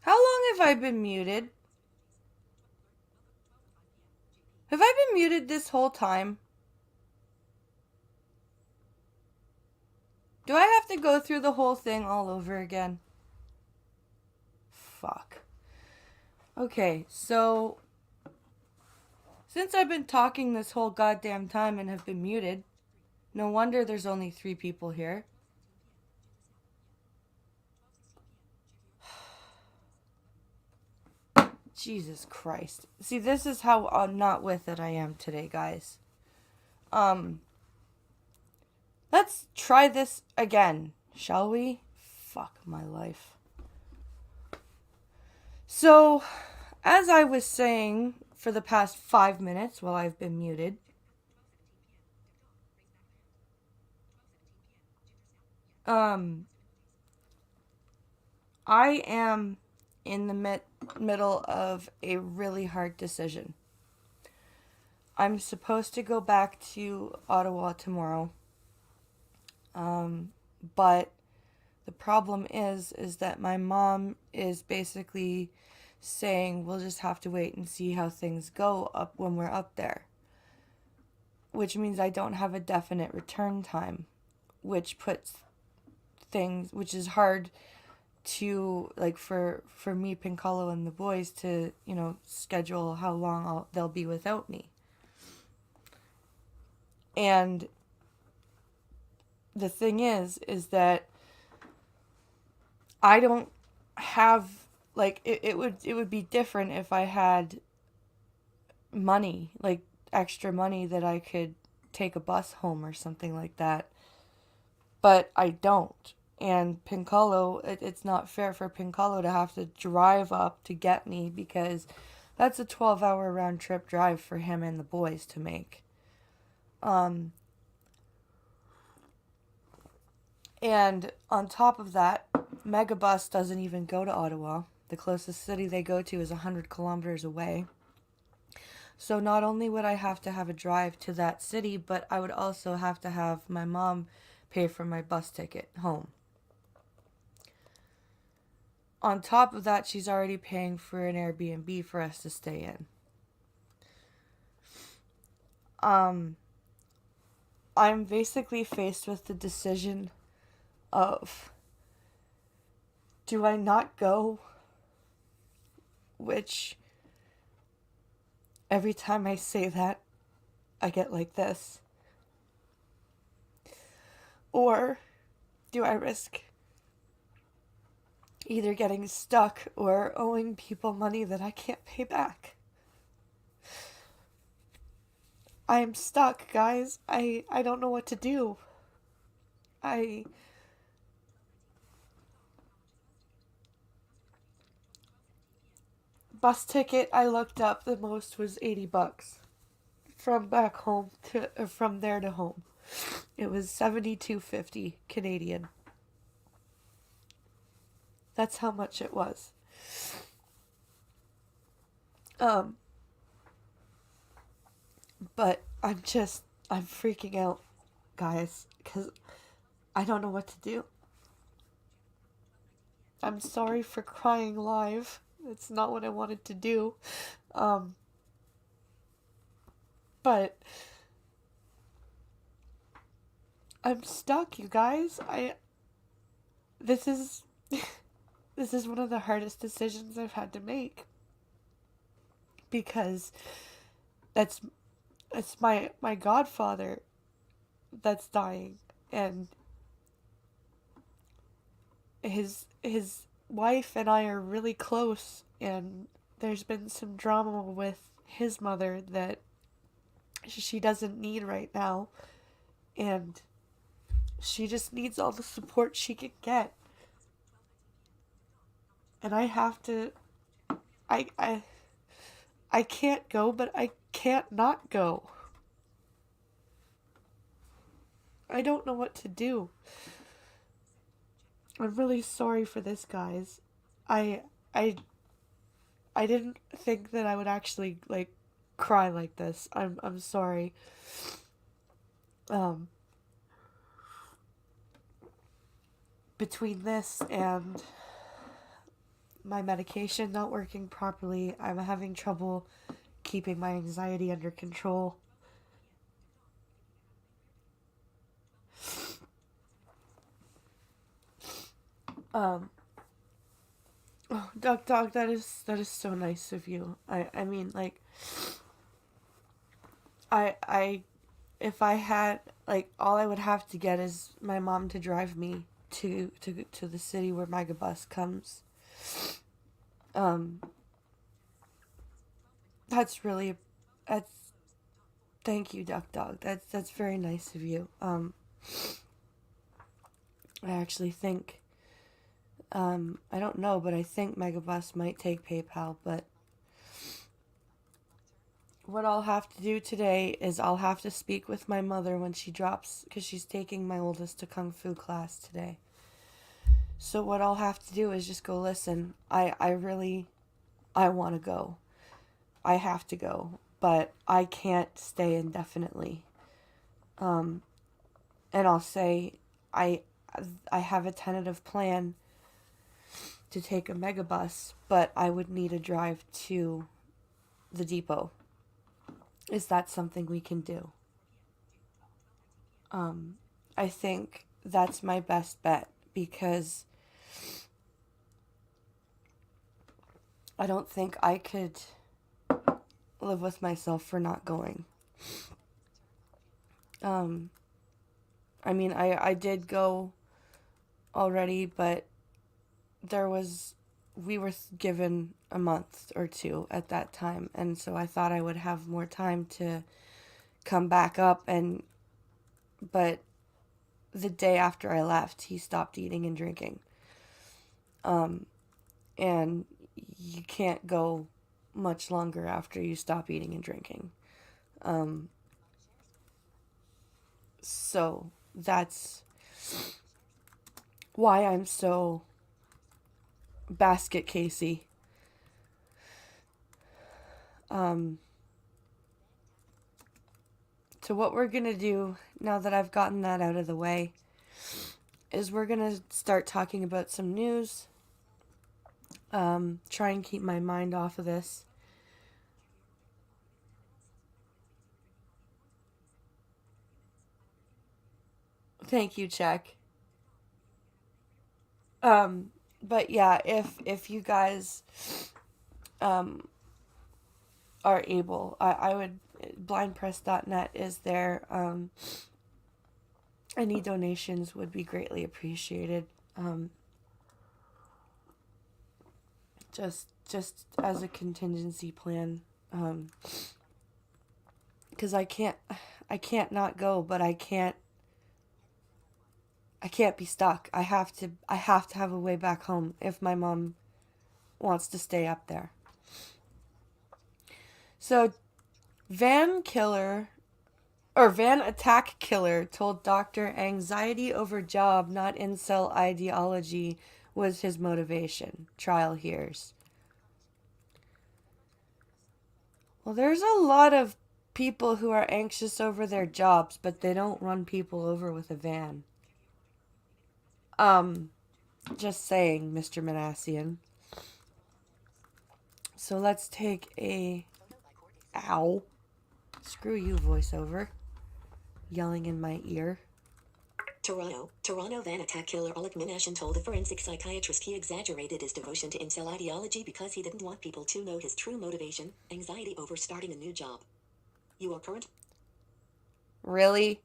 How long have I been muted? Have I been muted this whole time? Do I have to go through the whole thing all over again? Fuck. Okay, so since I've been talking this whole goddamn time and have been muted, no wonder there's only 3 people here. Jesus Christ. See, this is how not with it I am today, guys. Um, let's try this again, shall we? Fuck my life. So, as I was saying for the past 5 minutes while I've been muted, um, I am in the middle of a really hard decision. I'm supposed to go back to Ottawa tomorrow. But the problem is that my mom is basically saying we'll just have to wait and see how things go up when we're up there. Which means I don't have a definite return time, which puts things which is hard to like for me, Pincalo, and the boys to schedule how long they'll be without me. And the thing is that I don't have like it would be different if I had money, like extra money that I could take a bus home or something like that. But I don't. And Pincalo, it's not fair for Pincalo to have to drive up to get me because that's a 12-hour round trip drive for him and the boys to make. And on top of that, Megabus doesn't even go to Ottawa. The closest city they go to is 100 kilometers away. So not only would I have to have a drive to that city, but I would also have to have my mom pay for my bus ticket home. On top of that, she's already paying for an Airbnb for us to stay in. I'm basically faced with the decision of, do I not go? Which, every time I say that, I get like this. Or do I risk either getting stuck or owing people money that I can't pay back? I'm stuck, guys. I don't know what to do. I Bus ticket I looked up, the most was $80 from back home to from there to home. It was 72.50 Canadian. That's how much it was. Um but I'm freaking out, guys, cuz I don't know what to do. I'm sorry for crying live. It's not what I wanted to do. Um but I'm stuck, you guys. I This is this is one of the hardest decisions I've had to make because that's it's my godfather that's dying, and his wife and I are really close, and there's been some drama with his mother that she doesn't need right now, and she just needs all the support she can get. And I have to I I I can't go, but I can't not go. I don't know what to do. I'm really sorry for this, guys. I I I didn't think that I would actually like cry like this. I'm sorry. Um Between this and my medication not working properly. I'm having trouble keeping my anxiety under control. Um, oh, Duck Dog, that is so nice of you. I mean, like, I if I had, like, all I would have to get is my mom to drive me to the city where Megabus comes. Um, that's really, that's, thank you, Duck Dog. That's very nice of you. I actually think, I don't know, but I think Megabus might take PayPal, but what I'll have to do today is I'll have to speak with my mother when she drops, because she's taking my oldest to Kung Fu class today. So what I'll have to do is just go, listen, I want to go. I have to go, but I can't stay indefinitely. And I'll say, I, I have a tentative plan to take a megabus, but I would need a drive to the depot. Is that something we can do? I think that's my best bet because I don't think I could live with myself for not going. Um, I mean, I did go already, but there was, we were given a month or two at that time, and so I thought I would have more time to come back up, but the day after I left, he stopped eating and drinking. And you can't go much longer after you stop eating and drinking. So that's why I'm so basket Casey. So what we're gonna do now that I've gotten that out of the way is we're gonna start talking about some news. Try and keep my mind off of this. Thank you, Check. But yeah, if you guys are able, I would, blindpress.net is there. Any donations would be greatly appreciated. Um, just as a contingency plan, because I can't not go, but I can't be stuck. I have to have a way back home if my mom wants to stay up there. So Van Killer Van Attack Killer told doctor anxiety over job, not incel ideology, was his motivation. Trial hears. Well, there's a lot of people who are anxious over their jobs, but they don't run people over with a van. Um, just saying, Mr. Manassian. So let's take a. Ow. Screw you, voiceover. Yelling in my ear. Toronto van attack killer Oleg Minashin told a forensic psychiatrist he exaggerated his devotion to incel ideology because he didn't want people to know his true motivation, anxiety over starting a new job. You are current. Really?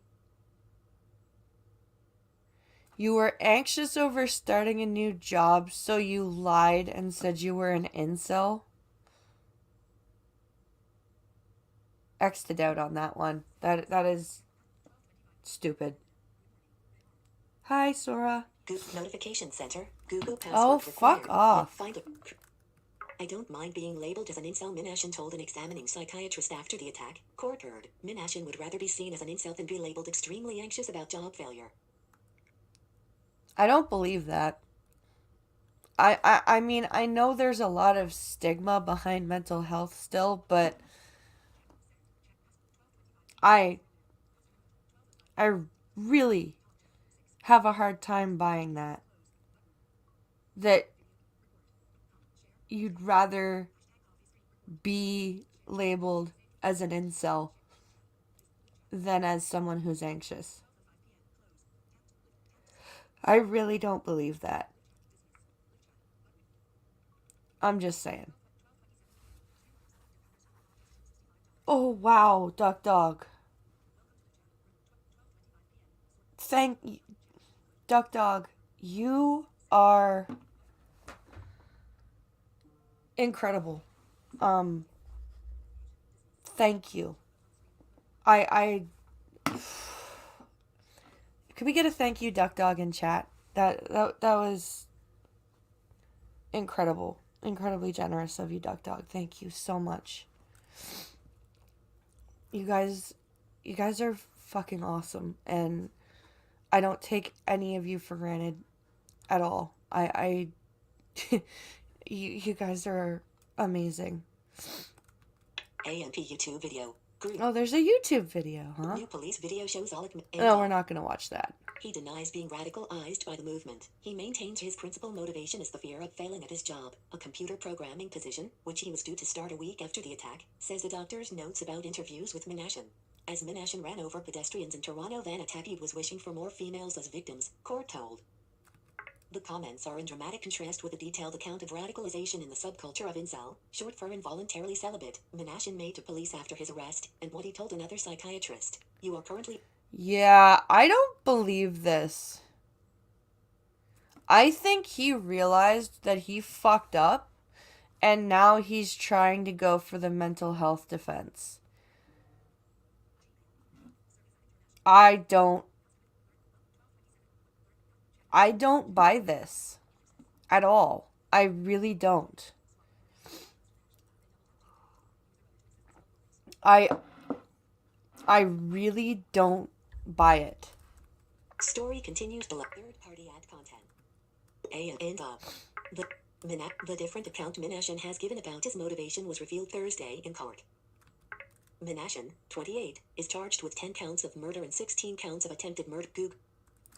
You were anxious over starting a new job, so you lied and said you were an incel? X'd out on that one. That is stupid. Hi, Sora. Google Notification Center. Google Oh, password fuck required. off. Find a. I don't mind being labeled as an incel, Minashin told an examining psychiatrist after the attack. Court heard. Minashin would rather be seen as an incel than be labeled extremely anxious about job failure. I don't believe that. I mean, I know there's a lot of stigma behind mental health still, but I I really have a hard time buying that. That you'd rather be labeled as an incel than as someone who's anxious. I really don't believe that. I'm just saying. Oh, wow, Duck Dog. Thank you, Duck Dog. You are incredible. Um, Thank you. I could we get a thank you, Duck Dog, in chat? That was incredible. Incredibly generous of you, Duck Dog. Thank you so much. You guys are fucking awesome, and I don't take any of you for granted at all. You guys are amazing. AMP YouTube video. Group. Oh, there's a YouTube video, huh? New police video shows Alec. No, we're not gonna watch that. He denies being radicalized by the movement. He maintains his principal motivation is the fear of failing at his job, a computer programming position, which he was due to start a week after the attack, says the doctor's notes about interviews with Minasian. As Minasian ran over pedestrians in Toronto, Van Attaque was wishing for more females as victims, court told. The comments are in dramatic contrast with a detailed account of radicalization in the subculture of incel, short for involuntarily celibate, Minasian made to police after his arrest, and what he told another psychiatrist. You are currently... Yeah, I don't believe this. I think he realized that he fucked up, and now he's trying to go for the mental health defense. I don't buy this at all. I really don't. I really don't buy it. Story continues below. Third-party ad content. The different account Minasian has given about his motivation was revealed Thursday in court. Minasian, 28, is charged with 10 counts of murder and 16 counts of attempted murder.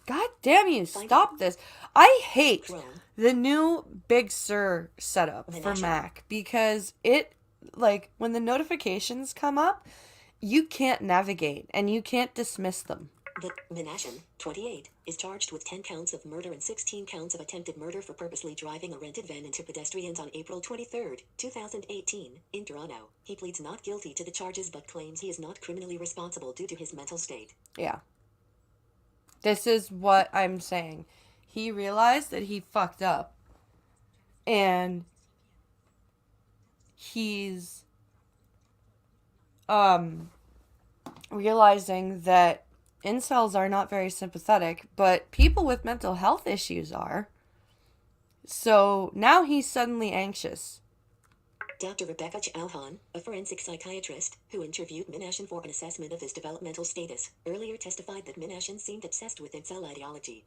God damn you, stop this. I hate the new Big Sur setup for Mac because it, like, when the notifications come up, you can't navigate and you can't dismiss them. But Minasian, 28, is charged with 10 counts of murder and 16 counts of attempted murder for purposely driving a rented van into pedestrians on April 23, 2018, in Toronto. He pleads not guilty to the charges but claims he is not criminally responsible due to his mental state. Yeah. This is what I'm saying. He realized that he fucked up. And he's realizing that incels are not very sympathetic, but people with mental health issues are. So now he's suddenly anxious. Dr. Rebecca Chauhan, a forensic psychiatrist who interviewed Minasian for an assessment of his developmental status, earlier testified that Minasian seemed obsessed with incel ideology.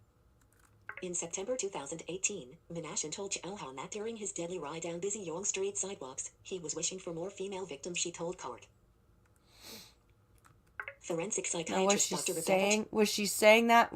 In September 2018, Minasian told Chauhan that during his deadly ride down busy Yonge Street sidewalks, he was wishing for more female victims, she told court. Forensic psychiatrist Dr. Rebecca... Was he saying that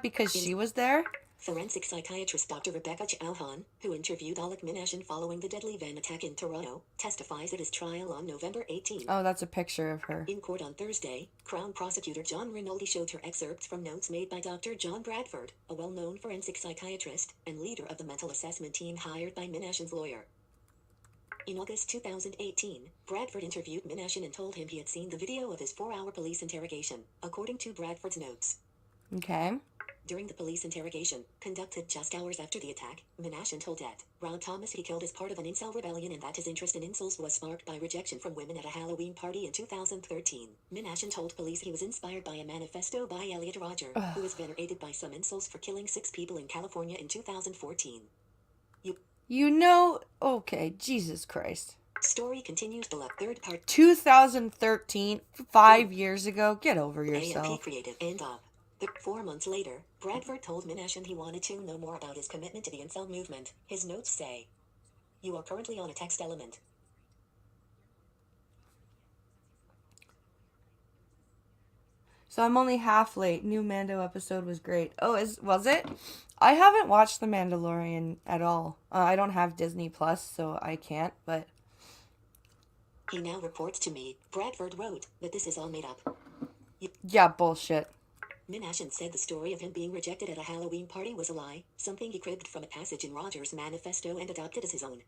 because she was there? Forensic psychiatrist Dr. Rebecca Chauhan, who interviewed Alec Minasian following the deadly van attack in Toronto, testifies at his trial on November 18. Oh, that's a picture of her. In court on Thursday, Crown Prosecutor John Rinaldi showed her excerpts from notes made by Dr. John Bradford, a well-known forensic psychiatrist and leader of the mental assessment team hired by Minasian's lawyer. In August 2018, Bradford interviewed Minasian and told him he had seen the video of his 4-hour police interrogation, according to Bradford's notes. Okay. During the police interrogation, conducted just hours after the attack, Minasian told Det. Rod Thomas he killed as part of an incel rebellion and that his interest in incels was sparked by rejection from women at a Halloween party in 2013. Minasian told police he was inspired by a manifesto by Elliot Rodger, who was venerated by some incels for killing 6 people in California in 2014. Okay, Jesus Christ. Story continues below. Third part. 2013, 5 years ago. Get over yourself. AMP Creative. End of. 4 months later, Bradford told Minasian he wanted to know more about his commitment to the incel movement. His notes say, "You are currently on a text element. So I'm only half late. New Mando episode was great. Oh, was it? I haven't watched The Mandalorian at all. I don't have Disney Plus, so I can't, but... He now reports to me, Bradford wrote, that this is all made up. Yeah, bullshit. Minashan said the story of him being rejected at a Halloween party was a lie, something he cribbed from a passage in Rogers' manifesto and adopted as his own.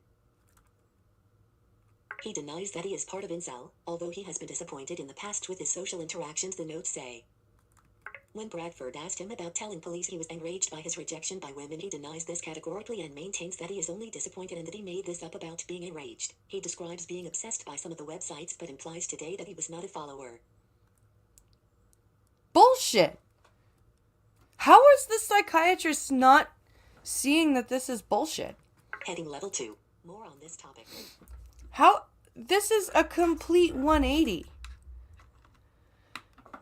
He denies that he is part of Incel, although he has been disappointed in the past with his social interactions, the notes say. When Bradford asked him about telling police he was enraged by his rejection by women, he denies this categorically and maintains that he is only disappointed and that he made this up about being enraged. He describes being obsessed by some of the websites but implies today that he was not a follower. Bullshit! How is the psychiatrist not seeing that this is bullshit? Heading level 2. More on this topic. How? This is a complete 180.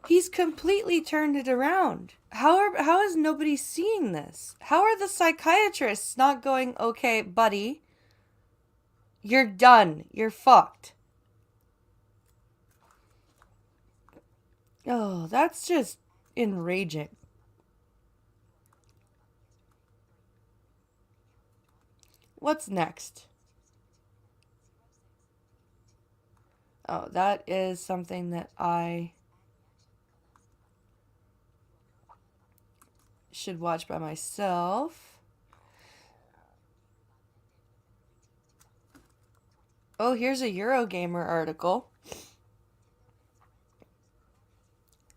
He's completely turned it around. How is nobody seeing this? How are the psychiatrists not going, okay, buddy, you're done. You're fucked. Oh, that's just enraging. What's next? Oh, that is something that I should watch by myself. Oh, here's a Eurogamer article.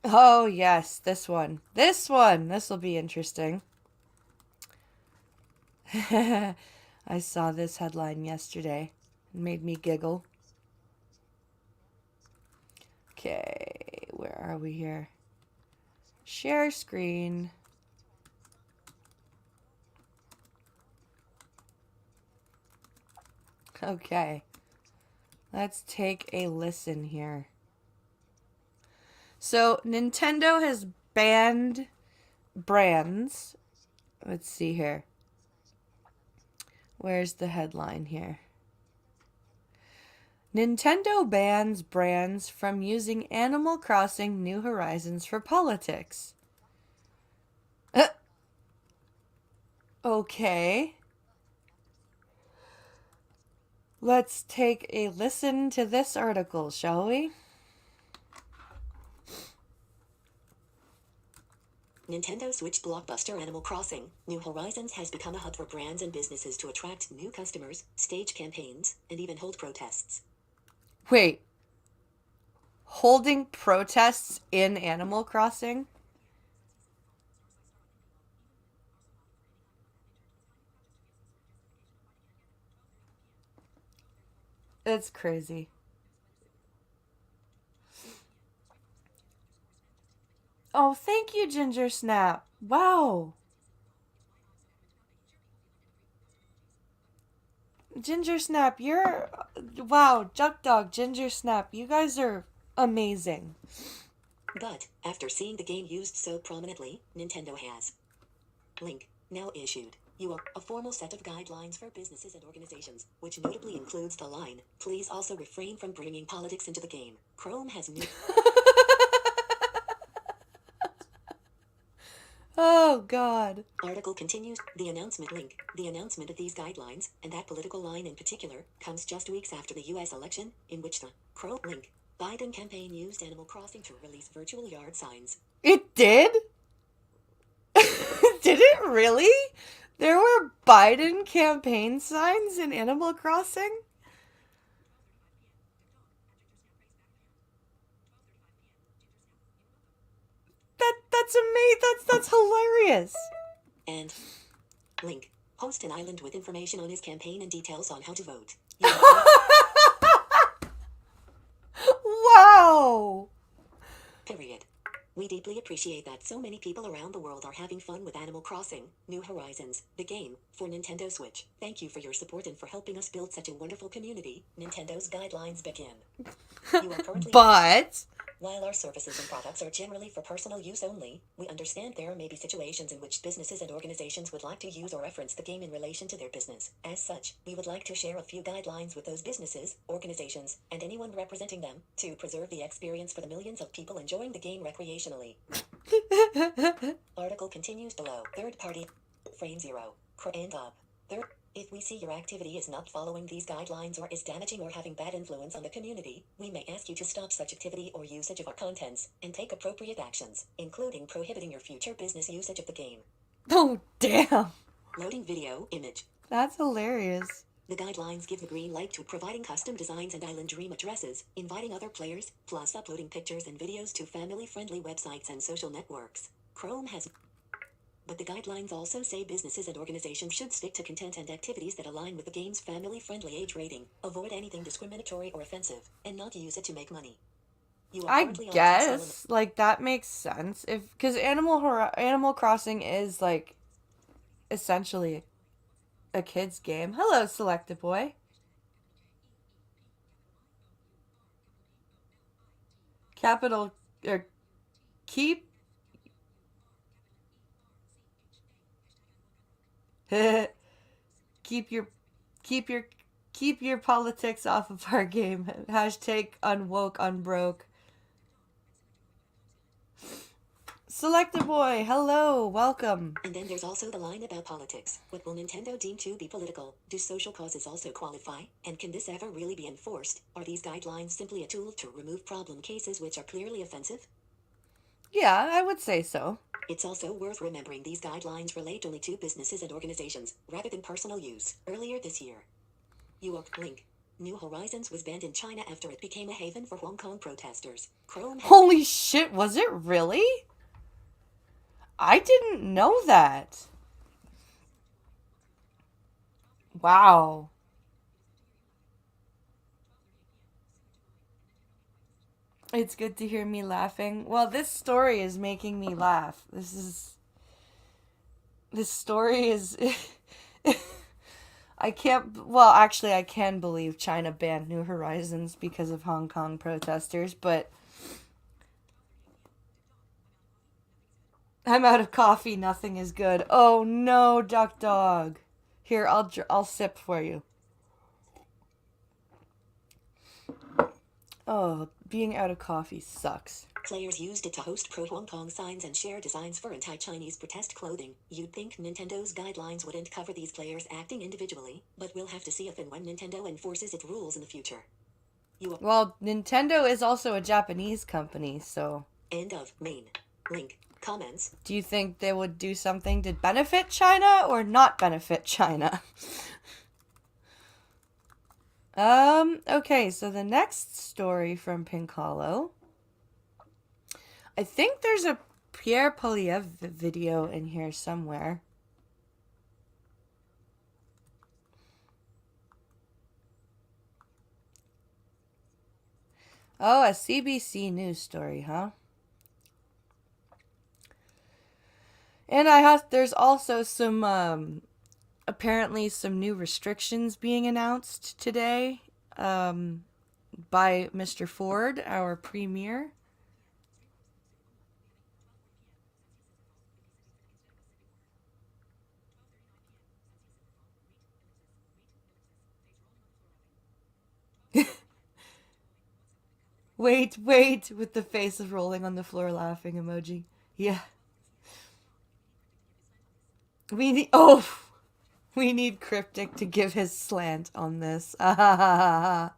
Oh, yes, this one. This will be interesting. I saw this headline yesterday. It made me giggle. Okay, where are we here? Share screen. Okay, let's take a listen here. So, Nintendo has banned brands. Let's see here. Where's the headline here? Nintendo bans brands from using Animal Crossing New Horizons for politics. Okay. Let's take a listen to this article, shall we? Nintendo Switch blockbuster Animal Crossing New Horizons has become a hub for brands and businesses to attract new customers, stage campaigns, and even hold protests. Wait. Holding protests in Animal Crossing? It's crazy. Oh, thank you, Ginger Snap. Wow. Ginger Snap, you're... Wow, Duck Dog, Ginger Snap, you guys are amazing. But, after seeing the game used so prominently, Nintendo has link now issued you are a formal set of guidelines for businesses and organizations, which notably includes the line, please also refrain from bringing politics into the game. Chrome has new... Oh, God. Article continues, the announcement link. The announcement of these guidelines, and that political line in particular, comes just weeks after the US election, in which the Chrome link Biden campaign used Animal Crossing to release virtual yard signs. It did? Did it really? There were Biden campaign signs in Animal Crossing? That's amazing. That's hilarious. And link host an island with information on his campaign and details on how to vote. Wow. Period. We deeply appreciate that so many people around the world are having fun with Animal Crossing New Horizons, the game, for Nintendo Switch. Thank you for your support and for helping us build such a wonderful community. Nintendo's guidelines begin. You are currently... But... While our services and products are generally for personal use only, we understand there may be situations in which businesses and organizations would like to use or reference the game in relation to their business. As such, we would like to share a few guidelines with those businesses, organizations, and anyone representing them to preserve the experience for the millions of people enjoying the game recreationally. Article continues below. Third party. Frame 0. And up. Third. If we see your activity is not following these guidelines or is damaging or having bad influence on the community, we may ask you to stop such activity or usage of our contents, and take appropriate actions, including prohibiting your future business usage of the game. Oh, damn. Loading video image. That's hilarious. The guidelines give the green light to providing custom designs and island dream addresses, inviting other players, plus uploading pictures and videos to family-friendly websites and social networks. Chrome has... But the guidelines also say businesses and organizations should stick to content and activities that align with the game's family-friendly age rating, avoid anything discriminatory or offensive, and not use it to make money. I guess, like, that makes sense. Because Animal Crossing is, like, essentially a kid's game. Hello, Selected Boy. Capital, or keep... keep your politics off of our game. Hashtag unwoke, unbroke. Selected Boy, hello, welcome. And then there's also the line about politics. What will Nintendo deem to be political? Do social causes also qualify? And can this ever really be enforced? Are these guidelines simply a tool to remove problem cases which are clearly offensive? Yeah, I would say so. It's also worth remembering these guidelines relate only to businesses and organizations, rather than personal use. Earlier this year, Link. New Horizons was banned in China after it became a haven for Hong Kong protesters. Holy shit, was it really? I didn't know that. Wow. It's good to hear me laughing. Well, this story is making me laugh. This story is... I can believe China banned New Horizons because of Hong Kong protesters, but... I'm out of coffee, nothing is good. Oh no, Duck Dog. Here, I'll sip for you. Oh, being out of coffee sucks. Players used it to host pro-Hong Kong signs and share designs for anti-Chinese protest clothing. You'd think Nintendo's guidelines wouldn't cover these players acting individually, but we'll have to see if and when Nintendo enforces its rules in the future. Well, Nintendo is also a Japanese company, so... End of main link. Comments. Do you think they would do something to benefit China or not benefit China? Okay, so the next story from Pink Hollow. I think there's a Pierre Polyev video in here somewhere. Oh, a CBC News story, huh? And there's also some, apparently some new restrictions being announced today, by Mr. Ford, our premier. Wait, with the face of rolling on the floor laughing emoji. Yeah. We need Cryptic to give his slant on this. Pfizer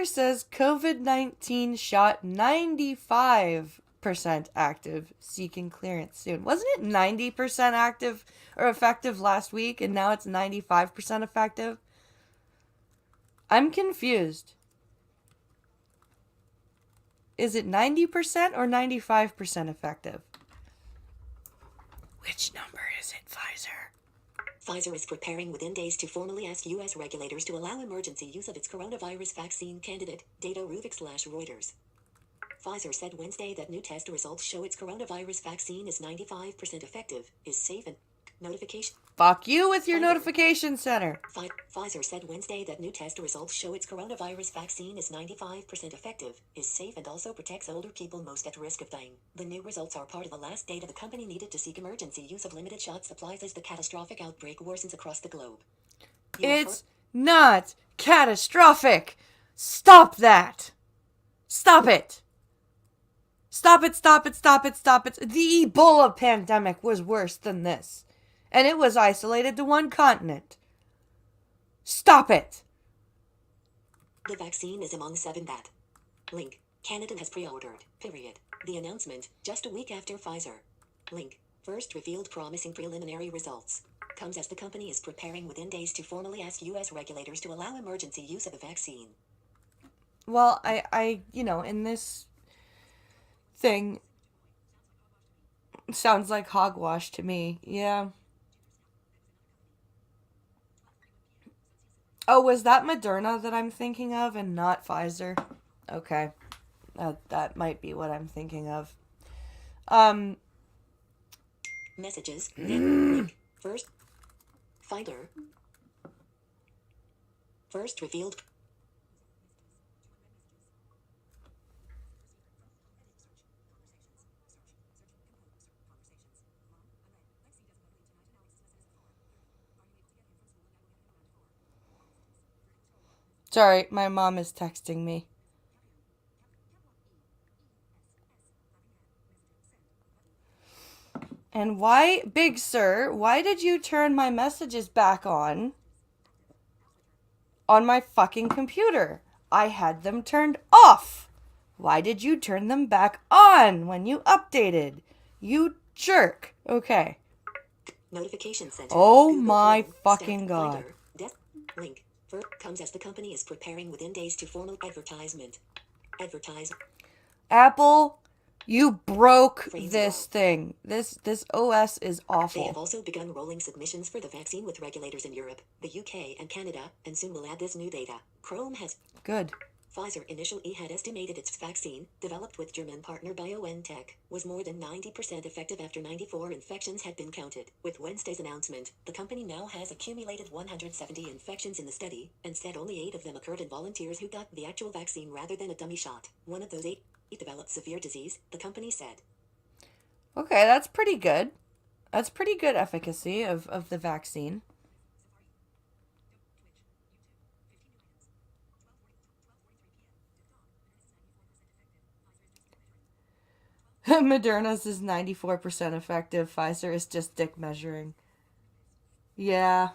says COVID-19 shot 95% active, seeking clearance soon. Wasn't it 90% active or effective last week, and now it's 95% effective? I'm confused. Is it 90% or 95% effective? Which number is it, Pfizer? Pfizer is preparing within days to formally ask U.S. regulators to allow emergency use of its coronavirus vaccine candidate, Data Ruvik/Reuters. Pfizer said Wednesday that new test results show its coronavirus vaccine is 95% effective, is safe, and Notification. Fuck you with your Pfizer. notification center. Pfizer said Wednesday that new test results show its coronavirus vaccine is 95% effective, is safe, and also protects older people most at risk of dying. The new results are part of the last data the company needed to seek emergency use of limited shot supplies as the catastrophic outbreak worsens across the globe. It's not catastrophic. Stop that. Stop it. Stop it, stop it, stop it, stop it. The Ebola pandemic was worse than this. And it was isolated to one continent. Stop it. The vaccine is among 7 that. Link. Canada has pre-ordered. Period. The announcement, just a week after Pfizer. Link. First revealed promising preliminary results. Comes as the company is preparing within days to formally ask U.S. regulators to allow emergency use of the vaccine. Well, I in this thing, sounds like hogwash to me. Yeah. Oh, was that Moderna that I'm thinking of and not Pfizer? Okay. That might be what I'm thinking of. Messages. Link. First. Pfizer. First revealed. Sorry, my mom is texting me. And why, big sir, why did you turn my messages back on my fucking computer? I had them turned off. Why did you turn them back on when you updated? You jerk. Okay. Notification center. Oh Google my Chrome, fucking Stack, god. Finder, Link. First comes as the company is preparing within days to formal advertisement. Apple, you broke Frames this above. thing. This OS is They have awful. also begun rolling submissions for the vaccine with regulators in Europe, the UK, and Canada, and soon will add this new data. Chrome has. Good. Pfizer initially had estimated its vaccine, developed with German partner BioNTech, was more than 90% effective after 94 infections had been counted. With Wednesday's announcement, the company now has accumulated 170 infections in the study, and said only 8 of them occurred in volunteers who got the actual vaccine rather than a dummy shot. One of those 8 developed severe disease, the company said. Okay, that's pretty good. That's pretty good efficacy of the vaccine. Moderna's is 94% effective. Pfizer is just dick measuring. Yeah.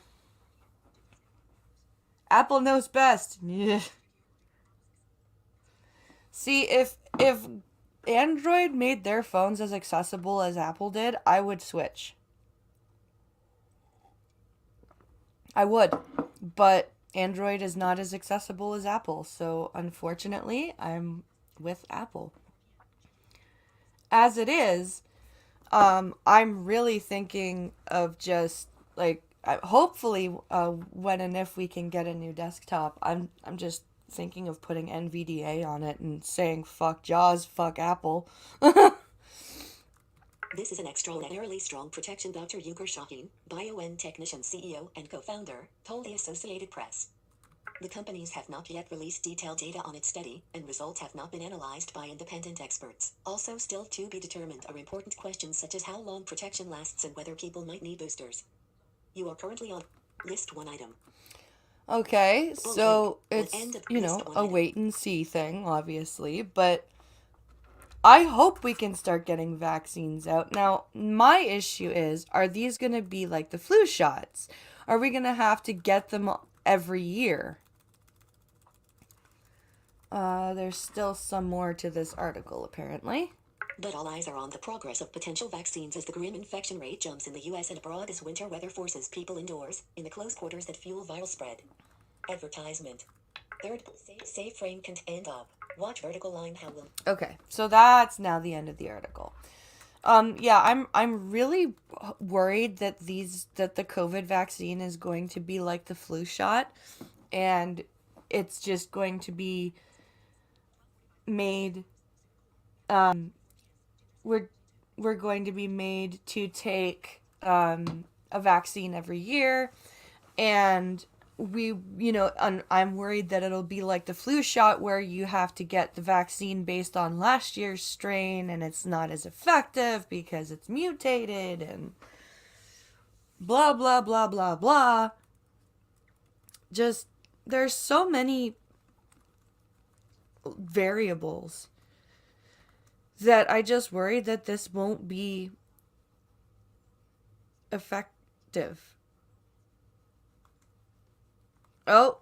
Apple knows best. Yeah. See, if Android made their phones as accessible as Apple did, I would switch. I would. But Android is not as accessible as Apple, so unfortunately, I'm with Apple. As it is, I'm really thinking of just like hopefully when and if we can get a new desktop, I'm just thinking of putting NVDA on it and saying fuck Jaws, fuck Apple. This is an extraordinarily strong protection, Dr. Ugur Shahin, BioNTech CEO and co-founder, told the Associated Press. The companies have not yet released detailed data on its study, and results have not been analyzed by independent experts. Also still to be determined are important questions such as how long protection lasts and whether people might need boosters. You are currently on list 1 item. Okay, so it's, a item. wait and see thing, obviously, but I hope we can start getting vaccines out. Now, my issue is, are these going to be like the flu shots? Are we going to have to get them every year? There's still some more to this article, apparently. But all eyes are on the progress of potential vaccines as the grim infection rate jumps in the U.S. and abroad as winter weather forces people indoors, in the close quarters that fuel viral spread. Advertisement. Third, safe frame end up. Watch vertical line how will. Okay, so that's now the end of the article. Yeah, I'm really worried that the COVID vaccine is going to be like the flu shot, and it's just going to be made. We're going to be made to take a vaccine every year, and I'm worried that it'll be like the flu shot where you have to get the vaccine based on last year's strain and it's not as effective because it's mutated and blah blah blah blah blah. Just there's so many variables that I just worry that this won't be effective. Oh,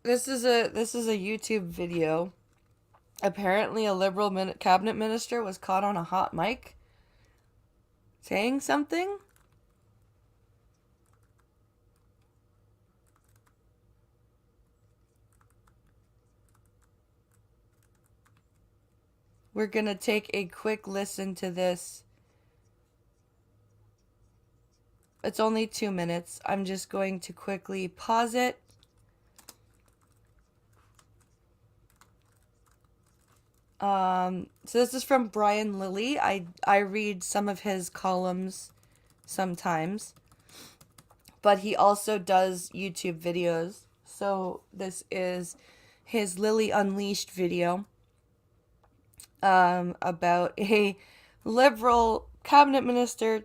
this is a YouTube video. Apparently, a Liberal cabinet minister was caught on a hot mic saying something. We're gonna take a quick listen to this. It's only 2 minutes. I'm just going to quickly pause it. So this is from Brian Lilly. I read some of his columns sometimes, but he also does YouTube videos. So this is his Lilly Unleashed video about a Liberal cabinet minister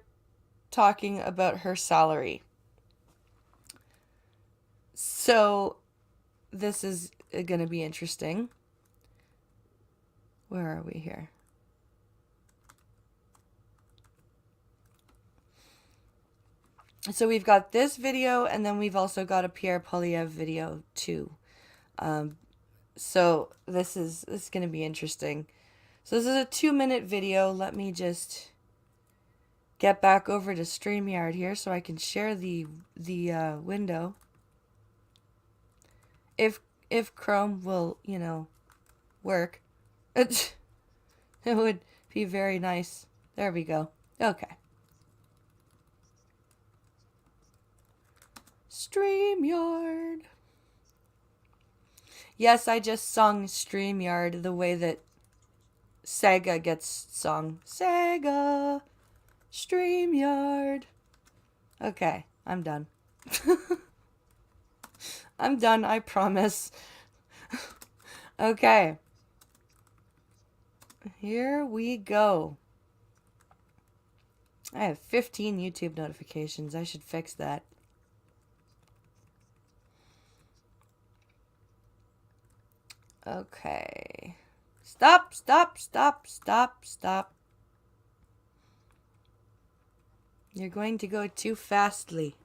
talking about her salary. So this is going to be interesting. Where are we here? So we've got this video, and then we've also got a Pierre Poilievre video too. So this is going to be interesting. So this is a 2-minute video. Let me just get back over to StreamYard here so I can share the window. If Chrome will, work. It would be very nice. There we go. Okay. StreamYard. Yes, I just sung StreamYard the way that Sega gets sung. Sega. StreamYard. Okay, I'm done. I'm done, I promise. Okay. Here we go. I have 15 YouTube notifications. I should fix that. Okay. Stop, stop, stop, stop, stop. You're going to go too fastly.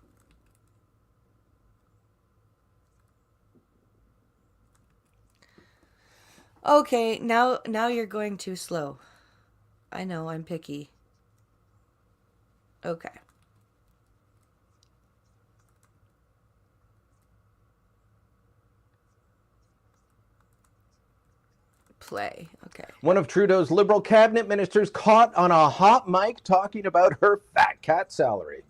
Okay, now you're going too slow. I know, I'm picky. Okay. Play. Okay. One of Trudeau's Liberal cabinet ministers caught on a hot mic talking about her fat cat salary.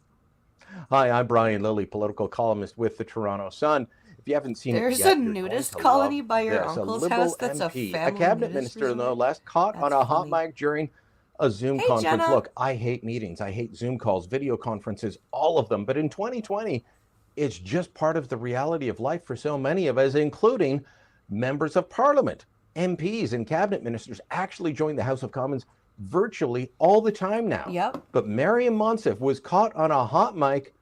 Hi, I'm Brian Lilly, political columnist with the Toronto Sun. If you haven't seen There's it yet, a nudist colony by your uncle's house that's a MP, family a cabinet nudist minister, no resort? less, caught That's on a hot funny. mic during a Zoom Hey, conference. Jenna. Look, I hate meetings. I hate Zoom calls, video conferences, all of them. But in 2020, it's just part of the reality of life for so many of us, including members of Parliament. MPs and cabinet ministers actually join the House of Commons virtually all the time now. Yep. But Mariam Monsef was caught on a hot mic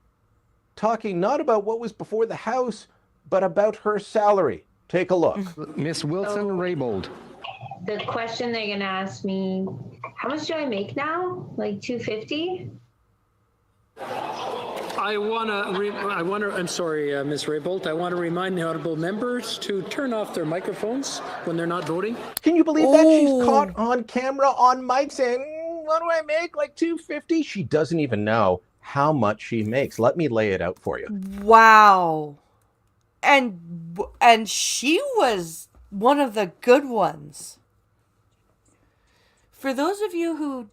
talking not about what was before the House, but about her salary. Take a look. Miss Wilson-Raybould. The question they're gonna ask me, how much do I make now? Like $250? I'm sorry, Ms. Raybould. I want to remind the honorable members to turn off their microphones when they're not voting. Can you believe that? She's caught on camera on mic saying, what do I make? Like $250? She doesn't even know how much she makes. Let me lay it out for you. Wow. And she was one of the good ones. For those of you who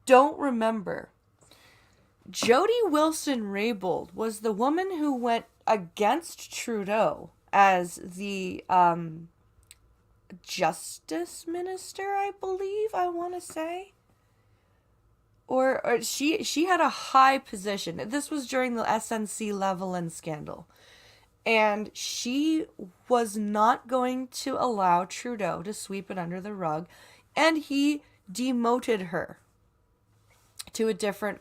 don't remember, Jody Wilson-Raybould was the woman who went against Trudeau as the justice minister, I believe, I want to say. or she had a high position. This was during the SNC Lavalin scandal. And she was not going to allow Trudeau to sweep it under the rug, and he demoted her to a different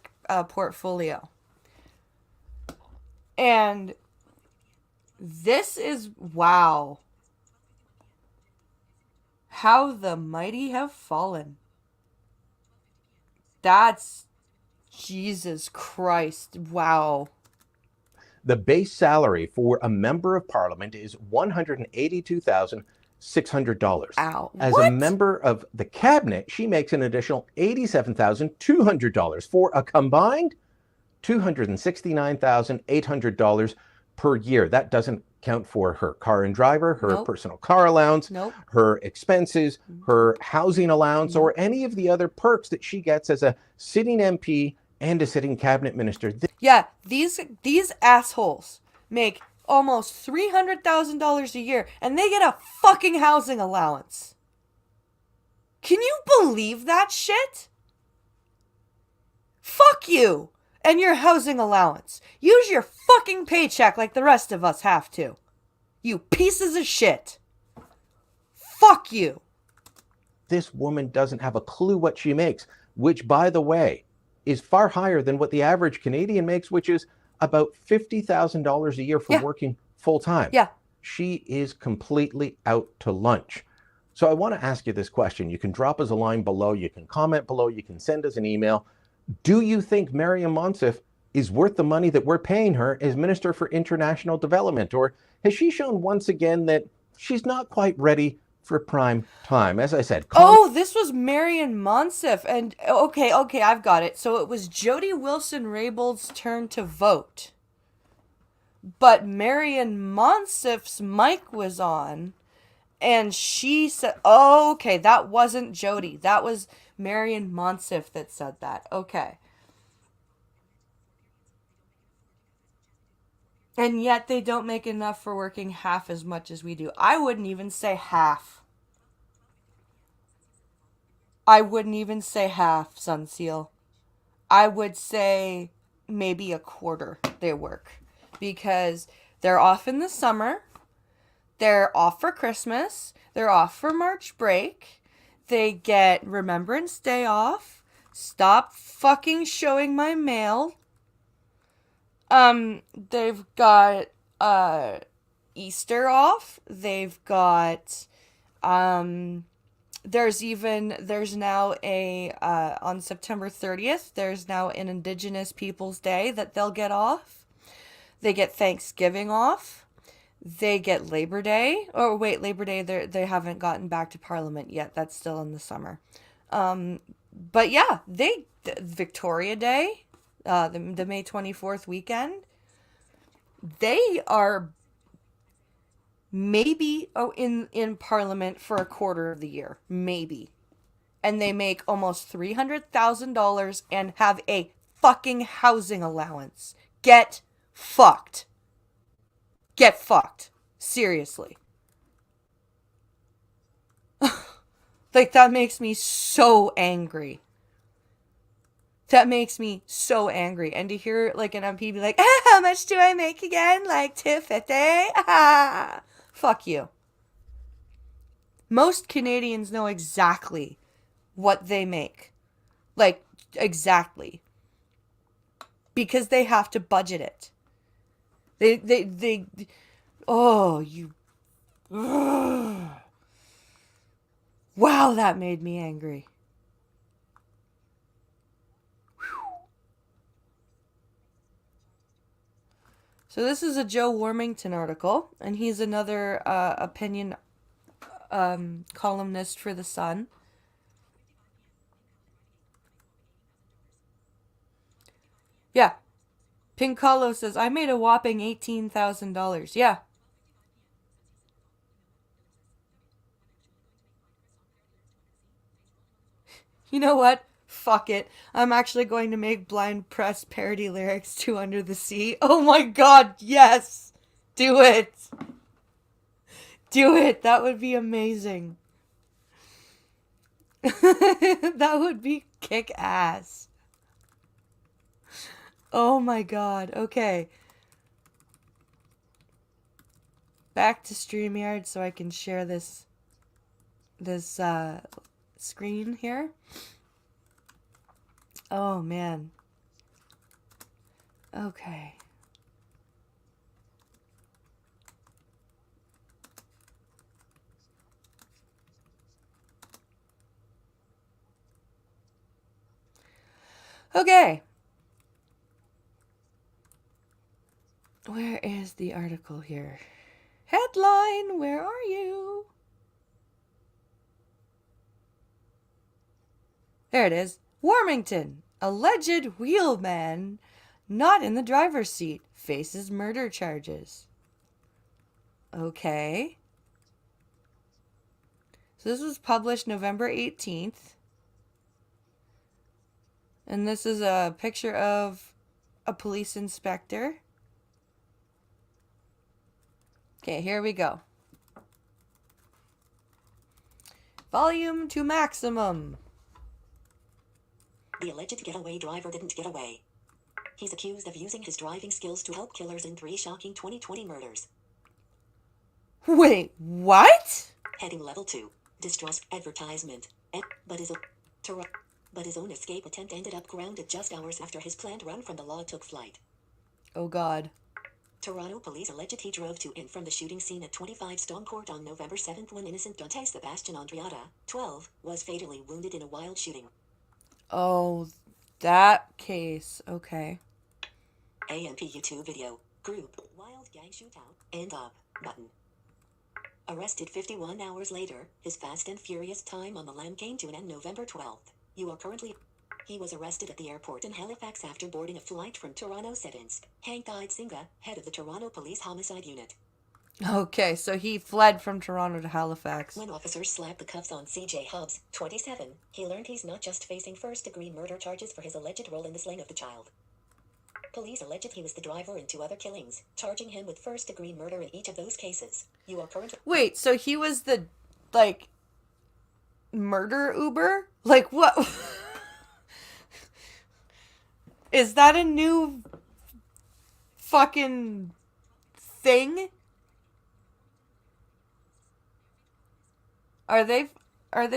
portfolio. And this is, wow, how the mighty have fallen. That's, Jesus Christ, wow. The base salary for a member of parliament is $182,600. Ow. As What? a member of the cabinet, she makes an additional $87,200 for a combined $269,800 per year. That doesn't count for her car and driver, her Nope. personal car allowance, Nope. her expenses, her housing allowance, or any of the other perks that she gets as a sitting MP and a sitting cabinet minister. Yeah, these assholes make almost $300,000 a year, and they get a fucking housing allowance. Can you believe that shit? Fuck you and your housing allowance. Use your fucking paycheck like the rest of us have to. You pieces of shit. Fuck you. This woman doesn't have a clue what she makes, which, by the way, is far higher than what the average Canadian makes, which is about $50,000 a year for working full time. Yeah. She is completely out to lunch. So I want to ask you this question. You can drop us a line below, you can comment below, you can send us an email. Do you think Maryam Monsef is worth the money that we're paying her as Minister for International Development? Or has she shown once again that she's not quite ready for prime time? As I said, This was Marion Monsef. And okay, I've got it. So it was Jody Wilson-Raybould's turn to vote. But Marion Monsef's mic was on, and she said, oh, okay, that wasn't Jody. That was Marion Monsef that said that. Okay. And yet they don't make enough for working half as much as we do. I wouldn't even say half. I wouldn't even say half, Sunseal. I would say maybe a quarter they work. Because they're off in the summer. They're off for Christmas. They're off for March break. They get Remembrance Day off. Stop fucking showing my mail. They've got Easter off. They've got there's now a on September 30th, there's now an Indigenous Peoples Day that they'll get off. They get Thanksgiving off. They get Labor Day. Oh wait, Labor Day they haven't gotten back to Parliament yet. That's still in the summer. But yeah, Victoria Day, the May 24th weekend. They are maybe in Parliament for a quarter of the year, maybe, and they make almost $300,000 and have a fucking housing allowance. Get fucked. Get fucked. Seriously. Like, that makes me so angry. That makes me so angry. And to hear, like, an MP be like, how much do I make again? Like, $250? Fuck you. Most Canadians know exactly what they make. Like, exactly. Because they have to budget it. They oh, you, ugh. Wow, that made me angry. Whew. So this is a Joe Warmington article, and he's another opinion columnist for The Sun. Yeah. Pincalo says, I made a whopping $18,000. Yeah. You know what? Fuck it. I'm actually going to make Blind Press parody lyrics to Under the Sea. Oh my god, yes! Do it! Do it! That would be amazing. That would be kick-ass. Oh my god. Okay. Back to StreamYard so I can share this screen here. Oh man. Okay. Okay. Where is the article here? Headline, where are you? There it is. Warmington, alleged wheelman not in the driver's seat, faces murder charges. Okay. So this was published November 18th. And this is a picture of a police inspector. Okay, here we go. Volume to maximum. The alleged getaway driver didn't get away. He's accused of using his driving skills to help killers in 3 shocking 2020 murders. Wait, what? Heading level 2. Distrust advertisement. But his own escape attempt ended up grounded just hours after his planned run from the law took flight. Oh god. Toronto police alleged he drove to and from the shooting scene at 25 Stone Court on November 7th when innocent Dante Sebastian Andriata, 12, was fatally wounded in a wild shooting. Oh, that case. Okay. AMP YouTube video. Group. Wild gang shootout. End up. Button. Arrested 51 hours later, his fast and furious time on the lam came to an end November 12th. You are currently... He was arrested at the airport in Halifax after boarding a flight from Toronto Sevens. Hank Singha, head of the Toronto Police Homicide Unit. Okay, so he fled from Toronto to Halifax. When officers slapped the cuffs on CJ Hobbs, 27, he learned he's not just facing first-degree murder charges for his alleged role in the slaying of the child. Police alleged he was the driver in 2 other killings, charging him with first-degree murder in each of those cases. You are currently... Wait, so he was the, like, murder Uber? Like, what? Is that a new fucking thing? Are they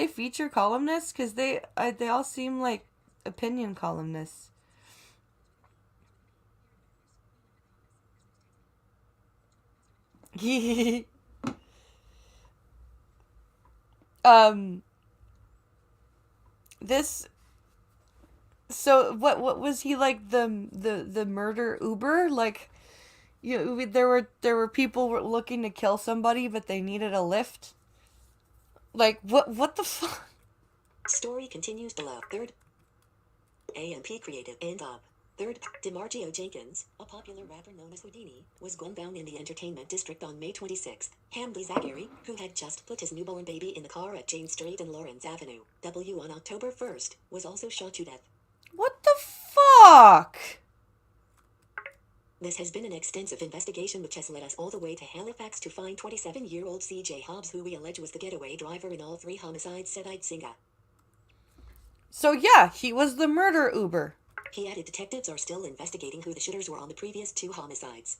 feature columnists? Because they all seem like opinion columnists. This. So what was he like the murder Uber? Like, there were people looking to kill somebody, but they needed a lift. Like, what the fuck? Story continues below. Third, AMP Creative and up. Third, DiMaggio Jenkins, a popular rapper known as Houdini, was gunned down in the entertainment district on May 26th. Hamdi Zachary, who had just put his newborn baby in the car at James Street and Lawrence Avenue, W on October 1st, was also shot to death. What the fuck? This has been an extensive investigation which has led us all the way to Halifax to find 27-year-old CJ Hobbs, who we allege was the getaway driver in all 3 homicides, said Singha. So yeah, he was the murder Uber. He added detectives are still investigating who the shooters were on the previous 2 homicides.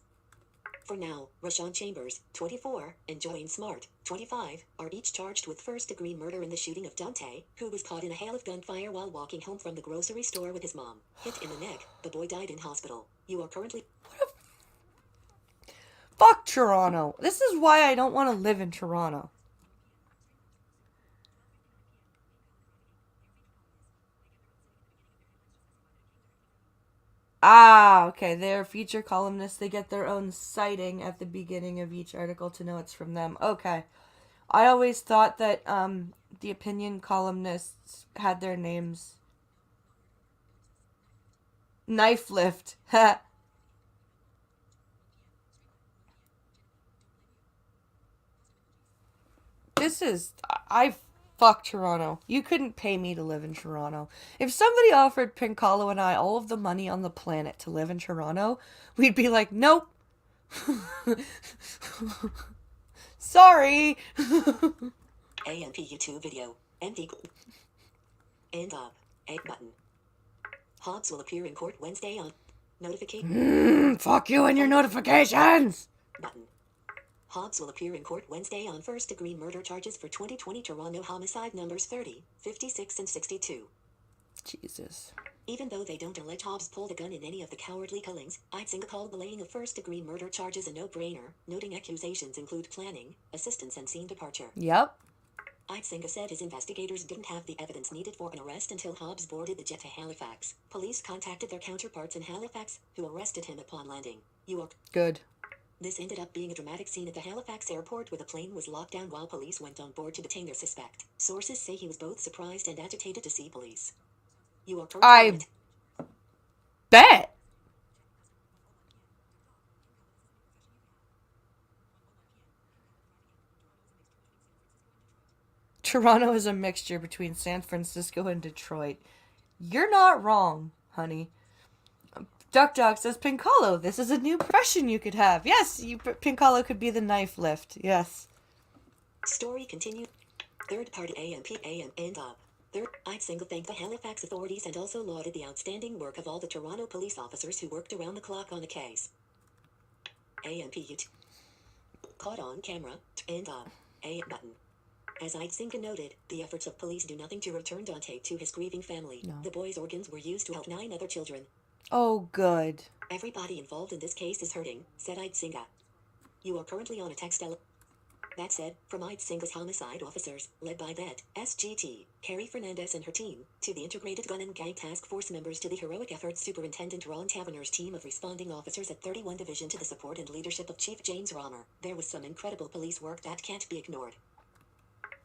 For now, Rashawn Chambers, 24, and Joanne Smart, 25, are each charged with first-degree murder in the shooting of Dante, who was caught in a hail of gunfire while walking home from the grocery store with his mom. Hit in the neck, the boy died in hospital. You are currently... Fuck Toronto. This is why I don't want to live in Toronto. Ah, okay. They're feature columnists. They get their own citing at the beginning of each article to know it's from them. Okay. I always thought that the opinion columnists had their names. Knife lift. Ha. Fuck Toronto. You couldn't pay me to live in Toronto. If somebody offered Pinkalo and I all of the money on the planet to live in Toronto, we'd be like, nope. Sorry. AMP YouTube video. MD. And up. A button. Hobbs will appear in court Wednesday on Notification Fuck you and your notifications! button. Hobbs will appear in court Wednesday on first-degree murder charges for 2020 Toronto homicide numbers 30, 56, and 62. Jesus. Even though they don't allege Hobbs pulled a gun in any of the cowardly killings, Idzinga called the laying of first-degree murder charges a no-brainer, noting accusations include planning, assistance, and scene departure. Yep. Idzinga said his investigators didn't have the evidence needed for an arrest until Hobbs boarded the jet to Halifax. Police contacted their counterparts in Halifax, who arrested him upon landing. Good. This ended up being a dramatic scene at the Halifax airport where the plane was locked down while police went on board to detain their suspect. Sources say he was both surprised and agitated to see police. You are currently on it. Bet. Toronto is a mixture between San Francisco and Detroit. You're not wrong, honey. Duck Dog says, Pincalo, this is a new profession you could have. Yes, Pincalo could be the knife lift. Yes. Story continued. Third party AM end up. Third, Idzinga thanked the Halifax authorities and also lauded the outstanding work of all the Toronto police officers who worked around the clock on the case. Caught on camera. End up. A button. As Idzinga noted, the efforts of police do nothing to return Dante to his grieving family. No. The boy's organs were used to help 9 other children. Oh, good. Everybody involved in this case is hurting, said Idzinga. You are currently on a text. That said, from Idzinga's homicide officers, led by that SGT, Carrie Fernandez and her team, to the Integrated Gun and Gang Task Force members to the heroic efforts Superintendent Ron Taverner's team of responding officers at 31 Division to the support and leadership of Chief James Romer, there was some incredible police work that can't be ignored.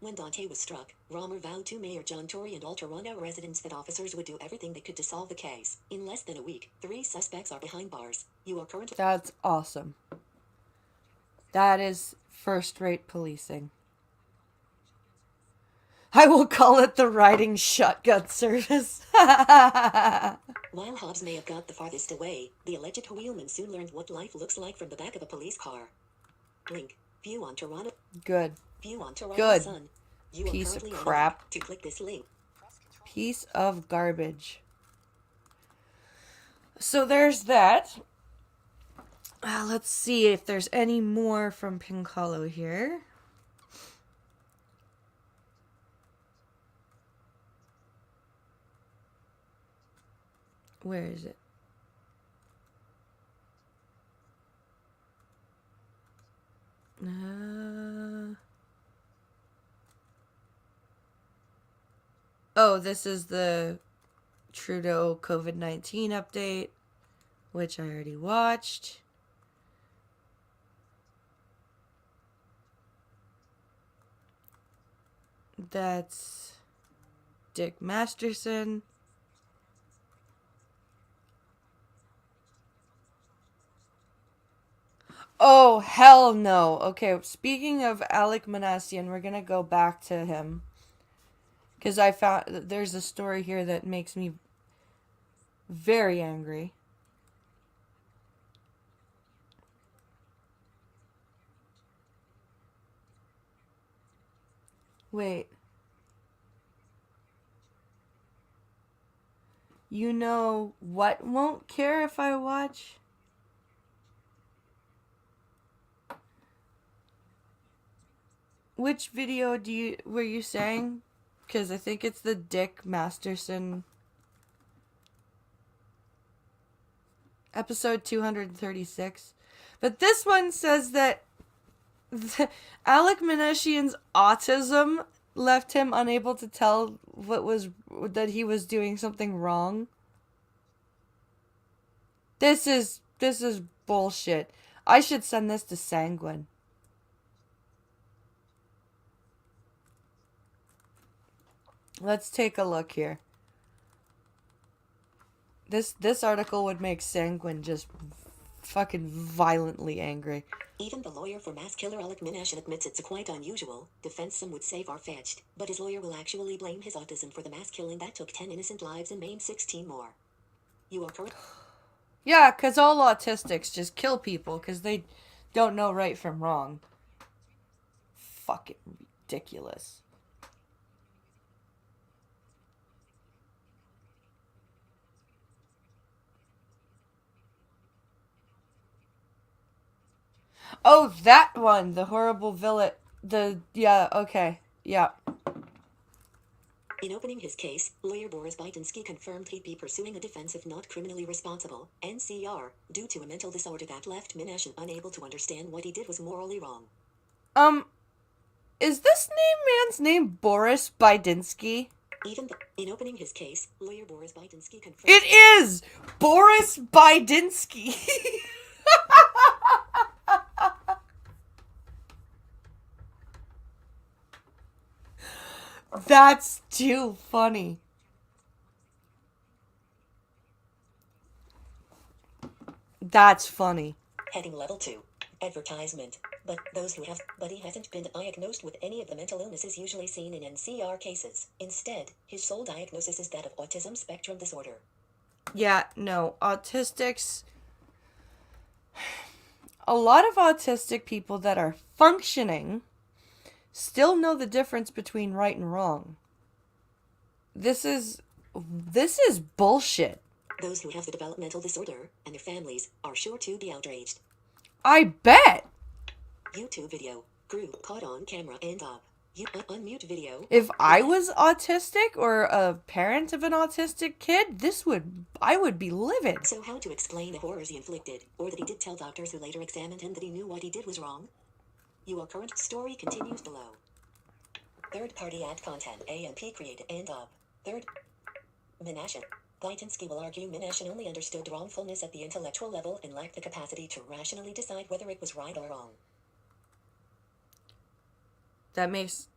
When Dante was struck, Romer vowed to Mayor John Tory and all Toronto residents that officers would do everything they could to solve the case. In less than a week, 3 suspects are behind bars. You are currently... That's awesome. That is first-rate policing. I will call it the riding shotgun service. While Hobbs may have got the farthest away, the alleged wheelman soon learned what life looks like from the back of a police car. Link. View on Toronto. Good. View on Toronto Good. Sun. You are Piece of currently on crap. to click this link. Piece of garbage. So there's that. Let's see if there's any more from Pincalo here. Where is it? Oh, this is the Trudeau COVID-19 update, which I already watched. That's Dick Masterson. Oh, hell no. Okay, speaking of Alec Manassian, we're gonna go back to him. Because I found there's a story here that makes me very angry. Wait. You know what won't care if I watch? Which video were you saying? Because I think it's the Dick Masterson episode 236. But this one says that Alec Manassian's autism left him unable to tell that he was doing something wrong. This is bullshit. I should send this to Sanguine. Let's take a look here. This article would make Sanguine just fucking violently angry. Even the lawyer for mass killer Alec Minassian admits it's quite unusual. Defense some would say far-fetched, but his lawyer will actually blame his autism for the mass killing that took 10 innocent lives and maimed 16 more. You are correct. Yeah, because all autistics just kill people because they don't know right from wrong. Fucking ridiculous. Oh, that one. The horrible villain. Yeah, okay. Yeah. In opening his case, lawyer Boris Bydensky confirmed he'd be pursuing a defense of not criminally responsible, NCR, due to a mental disorder that left Minasian unable to understand what he did was morally wrong. Is this man's name Boris Bydensky? In opening his case, lawyer Boris Bydensky confirmed... It is! Boris Bydensky! That's too funny. That's funny. Heading level 2. Advertisement. But he hasn't been diagnosed with any of the mental illnesses usually seen in NCR cases. Instead, his sole diagnosis is that of autism spectrum disorder. Yeah, no, autistics... A lot of autistic people that are functioning still know the difference between right and wrong. This is bullshit. Those who have the developmental disorder, and their families, are sure to be outraged. I bet. YouTube video. Group caught on camera and up. Unmute video. If I was autistic or a parent of an autistic kid, I would be livid. So how to explain the horrors he inflicted, or that he did tell doctors who later examined him that he knew what he did was wrong? Your current story continues below. Third-party ad content AMP created and up. Minasian. Bydensky will argue Minasian only understood wrongfulness at the intellectual level and lacked the capacity to rationally decide whether it was right or wrong. That makes...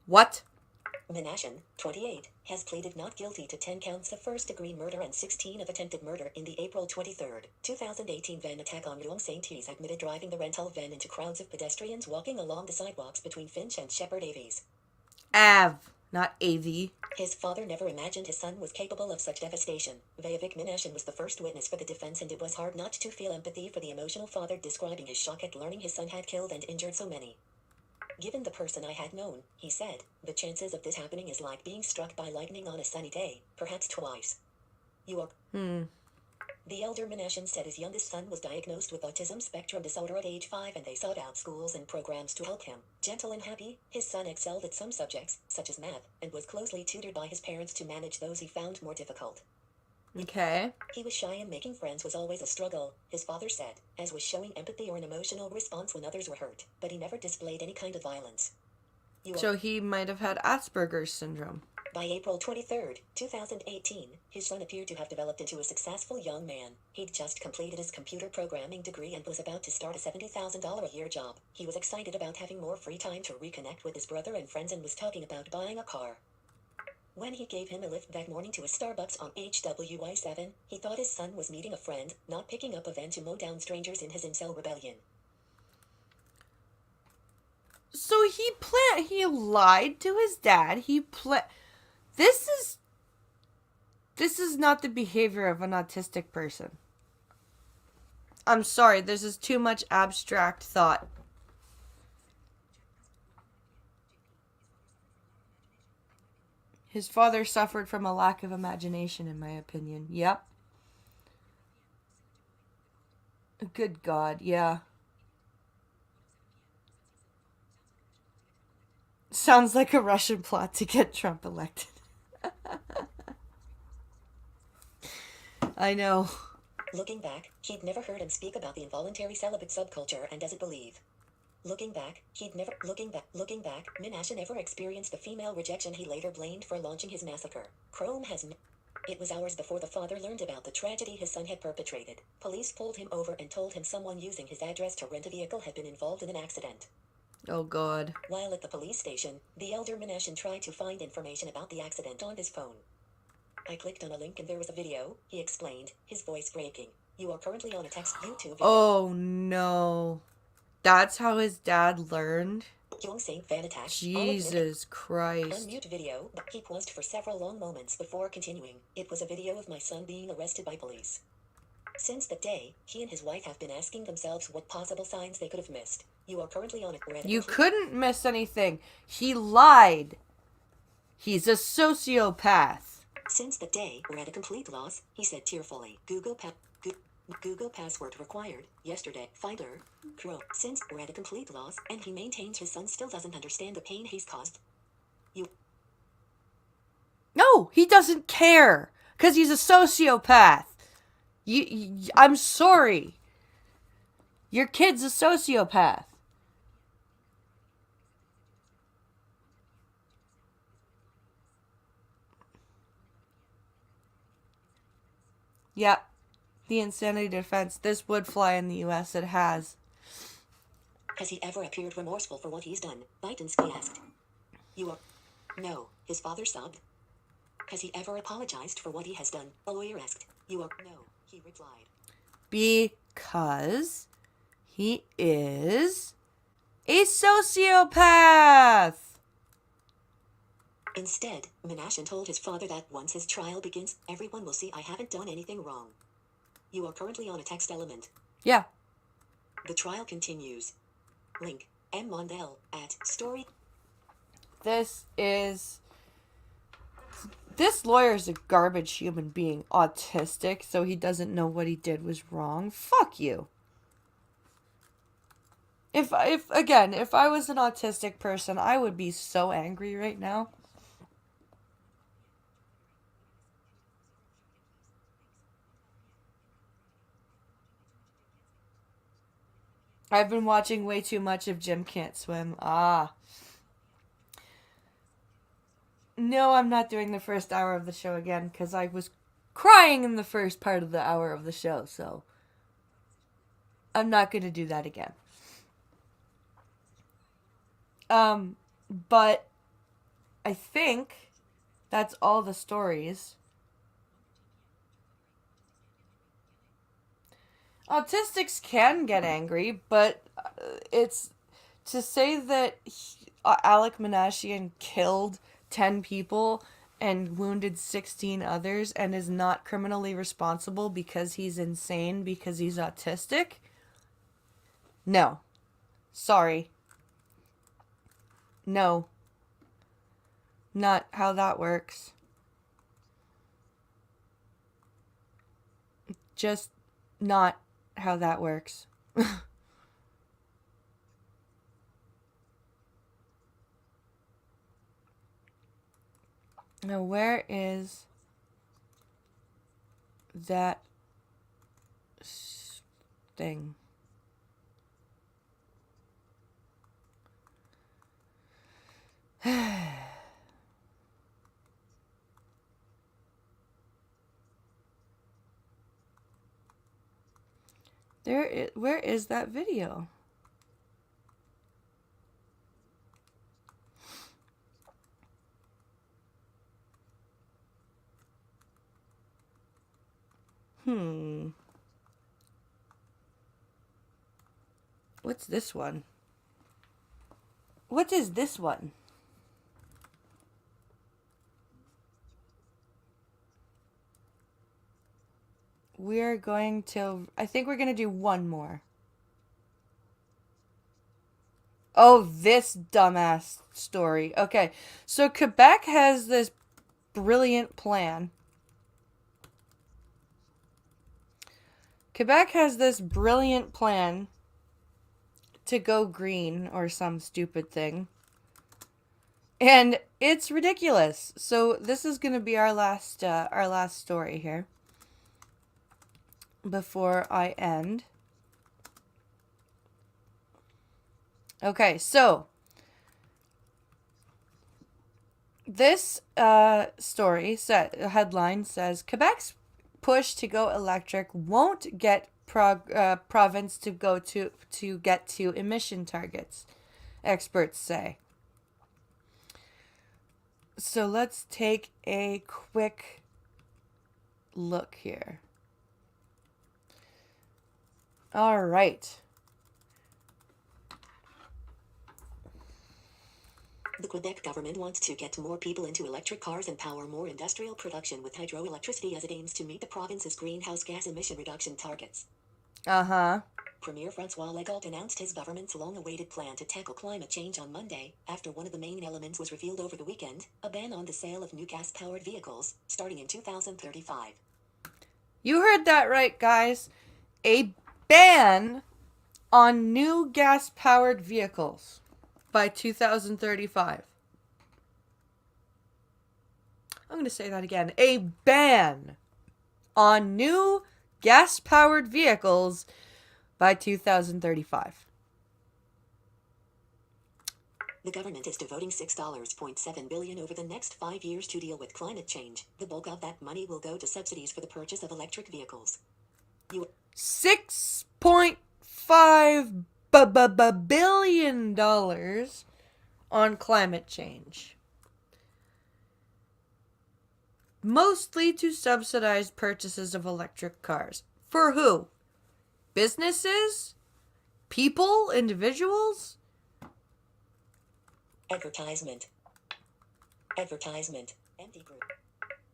What? Minasian, 28, has pleaded not guilty to 10 counts of first-degree murder and 16 of attempted murder in the April 23, 2018 van attack on Luong St. He's admitted driving the rental van into crowds of pedestrians walking along the sidewalks between Finch and Shepherd Avies. Av, not AV. His father never imagined his son was capable of such devastation. Vaiavik Minasian was the first witness for the defense, and it was hard not to feel empathy for the emotional father describing his shock at learning his son had killed and injured so many. Given the person I had known, he said, the chances of this happening is like being struck by lightning on a sunny day, perhaps twice. You are... The elder Minasian said his youngest son was diagnosed with autism spectrum disorder at age 5, and they sought out schools and programs to help him. Gentle and happy, his son excelled at some subjects, such as math, and was closely tutored by his parents to manage those he found more difficult. Okay. He was shy, and making friends was always a struggle, his father said, as was showing empathy or an emotional response when others were hurt, but he never displayed any kind of violence. So he might have had Asperger's syndrome. By April 23, 2018, his son appeared to have developed into a successful young man. He'd just completed his computer programming degree and was about to start a $70,000 a year job. He was excited about having more free time to reconnect with his brother and friends and was talking about buying a car. When he gave him a lift that morning to a Starbucks on HWI 7, he thought his son was meeting a friend, not picking up a van to mow down strangers in his incel rebellion. So he lied to his dad. This is not the behavior of an autistic person. I'm sorry, this is too much abstract thought. His father suffered from a lack of imagination, in my opinion. Yep. Good God, yeah. Sounds like a Russian plot to get Trump elected. I know. Looking back, he'd never heard him speak about the involuntary celibate subculture and doesn't believe. Looking back, Minasian never experienced the female rejection he later blamed for launching his massacre. It was hours before the father learned about the tragedy his son had perpetrated. Police pulled him over and told him someone using his address to rent a vehicle had been involved in an accident. Oh God. While at the police station, the elder Minasian tried to find information about the accident on his phone. I clicked on a link and there was a video, he explained, his voice breaking. You are currently on a text YouTube video. Oh no. That's how his dad learned? Luong St. Van attack. Jesus Christ. Unmute video, but he paused for several long moments before continuing. It was a video of my son being arrested by police. Since that day, he and his wife have been asking themselves what possible signs they could have missed. You are currently on a... You couldn't miss anything. He lied. He's a sociopath. Since that day, we're at a complete loss, he said tearfully. Google Google password required. Yesterday. Finder. Chrome. Since we're at a complete loss, and he maintains his son still doesn't understand the pain he's caused. You. No, he doesn't care. Because he's a sociopath. I'm sorry. Your kid's a sociopath. Yep. The insanity defense. This would fly in the US. It has. Has he ever appeared remorseful for what he's done? Bidensky asked. You are. No, his father sobbed. Has he ever apologized for what he has done? A lawyer asked. You are. No, he replied. Because he is a sociopath. Instead, Menashe told his father that once his trial begins, everyone will see I haven't done anything wrong. You are currently on a text element. Yeah. The trial continues. Link. M. Mondale at story. This lawyer's a garbage human being, autistic, so he doesn't know what he did was wrong. Fuck you. If I was an autistic person, I would be so angry right now. I've been watching way too much of Jim Can't Swim. No, I'm not doing the first hour of the show again because I was crying in the first part of the hour of the show, so I'm not going to do that again. But I think that's all the stories. Autistics can get angry, but it's to say that Alek Minassian killed 10 people and wounded 16 others and is not criminally responsible because he's insane, because he's autistic? No. Sorry. No. Not how that works. Just not how that works. Now, where is that thing? Where is that video? What's this one? What is this one? We're going to... I think we're going to do one more. Oh, this dumbass story. Okay, so Quebec has this brilliant plan. Quebec has this brilliant plan to go green or some stupid thing. And it's ridiculous. So this is going to be our last story here before I end. Okay, so this story headline says Quebec's push to go electric won't get province to go to get to emission targets, experts say. So let's take a quick look here. All right. The Quebec government wants to get more people into electric cars and power more industrial production with hydroelectricity as it aims to meet the province's greenhouse gas emission reduction targets. Uh-huh. Premier François Legault announced his government's long-awaited plan to tackle climate change on Monday, after one of the main elements was revealed over the weekend, a ban on the sale of new gas-powered vehicles, starting in 2035. You heard that right, guys. a ban on new gas-powered vehicles by 2035. I'm going to say that again. A ban on new gas-powered vehicles by 2035. The government is devoting $6.7 billion over the next 5 years to deal with climate change. The bulk of that money will go to subsidies for the purchase of electric vehicles. $6.5 billion on climate change. Mostly to subsidize purchases of electric cars. For who? Businesses? People? Individuals? Advertisement. Advertisement. Empty group.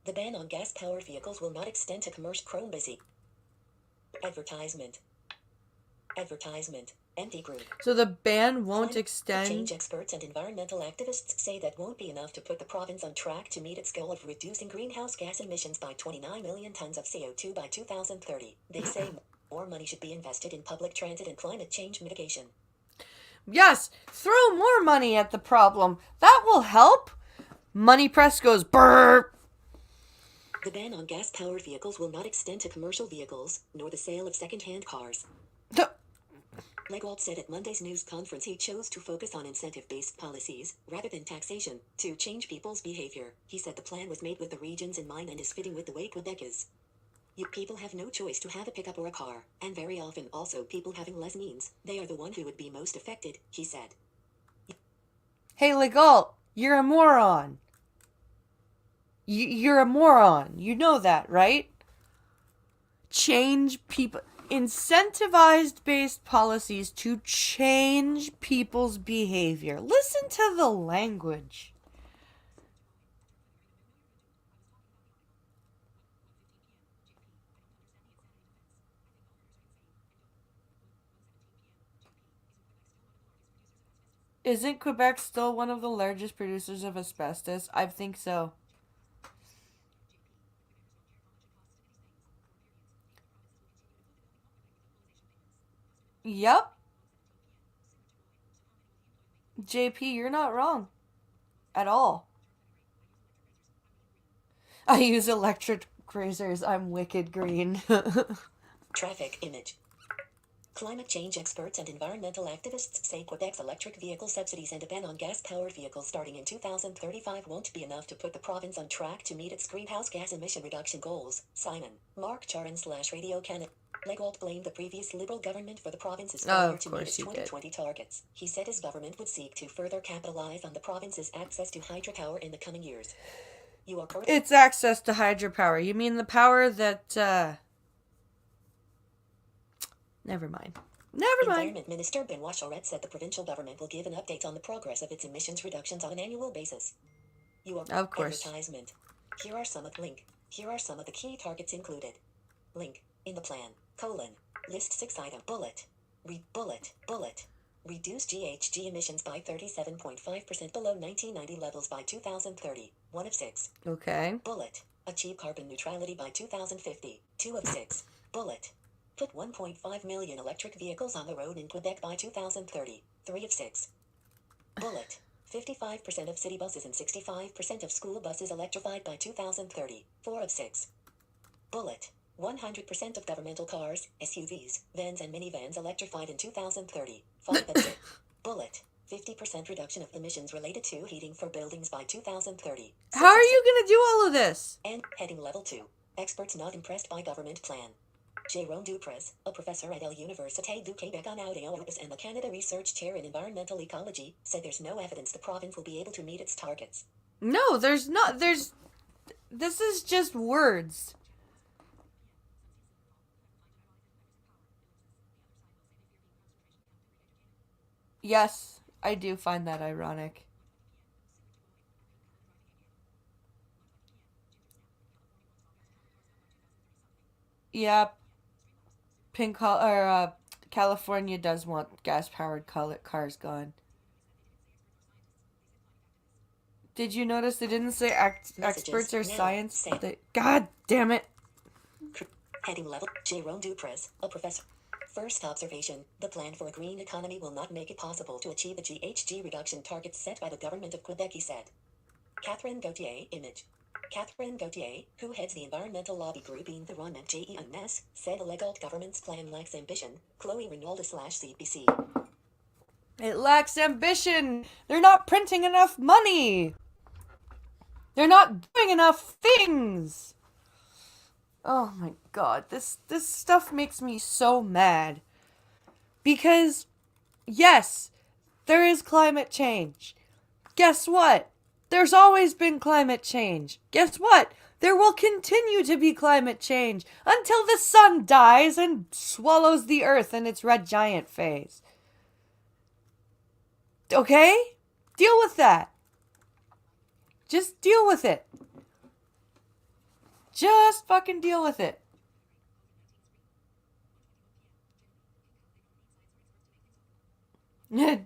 The ban on gas-powered vehicles will not extend to commercial Chrome busy. Advertisement. Advertisement. Empty group. So the ban won't Climate extend. change experts and environmental activists say that won't be enough to put the province on track to meet its goal of reducing greenhouse gas emissions by 29 million tons of CO2 by 2030. They say more money should be invested in public transit and climate change mitigation. Yes, throw more money at the problem. That will help. Money Press goes brrr. The ban on gas-powered vehicles will not extend to commercial vehicles, nor the sale of second-hand cars. Legwald said at Monday's news conference he chose to focus on incentive-based policies, rather than taxation, to change people's behavior. He said the plan was made with the regions in mind and is fitting with the way Quebec is. You people have no choice to have a pickup or a car, and very often also people having less means. They are the one who would be most affected, he said. Hey, Legault, you're a moron. You're a moron. You know that, right? Change people. Incentivized based policies to change people's behavior. Listen to the language. Isn't Quebec still one of the largest producers of asbestos? I think so. Yep. JP, you're not wrong. At all. I use electric razors. I'm wicked green. Traffic image. Climate change experts and environmental activists say Quebec's electric vehicle subsidies and a ban on gas-powered vehicles starting in 2035 won't be enough to put the province on track to meet its greenhouse gas emission reduction goals. Simon, Mark Charan / Radio Canada. Legwald blamed the previous Liberal government for the province's failure to meet its 2020 targets. He said his government would seek to further capitalize on the province's access to hydropower in the coming years. You are correct. It's access to hydropower. You mean the power that, Never mind. Environment Minister Benoit Charette said the provincial government will give an update on the progress of its emissions reductions on an annual basis. You are Of course. Advertisement. Here are some of the key targets included. Link. In the plan. List 6 item. Bullet. Reduce GHG emissions by 37.5% below 1990 levels by 2030. 1 of 6. Okay. Bullet. Achieve carbon neutrality by 2050. 2 of 6. Bullet. Put 1.5 million electric vehicles on the road in Quebec by 2030. 3 of 6. Bullet. 55% of city buses and 65% of school buses electrified by 2030. 4 of 6. Bullet. 100% of governmental cars, SUVs, vans and minivans electrified in 2030. 5 of 6. Bullet. 50% reduction of emissions related to heating for buildings by 2030. How are you going to do all of this? And heading level 2. Experts not impressed by government plan. Jérôme Duprez, a professor at l'Université du Québec en Audiologus and the Canada Research Chair in Environmental Ecology, said there's no evidence the province will be able to meet its targets. No, there's not. This is just words. Yes, I do find that ironic. Yeah, California does want gas-powered cars gone. Did you notice they didn't say experts or Now, science? say- God damn it. Heading level, Jérôme Duprez, a professor. First observation, the plan for a green economy will not make it possible to achieve the GHG reduction targets set by the government of Quebec, he said. Catherine Gauthier, image. Catherine Gauthier, who heads the environmental lobby group Environnement GENS, said the Legault government's plan lacks ambition. Chloe Renaud/CBC. It lacks ambition. They're not printing enough money. They're not doing enough things. Oh my god, this stuff makes me so mad. Because, yes, there is climate change. Guess what? There's always been climate change. Guess what? There will continue to be climate change until the sun dies and swallows the earth in its red giant phase. Okay? Deal with that. Just deal with it. Just fucking deal with it.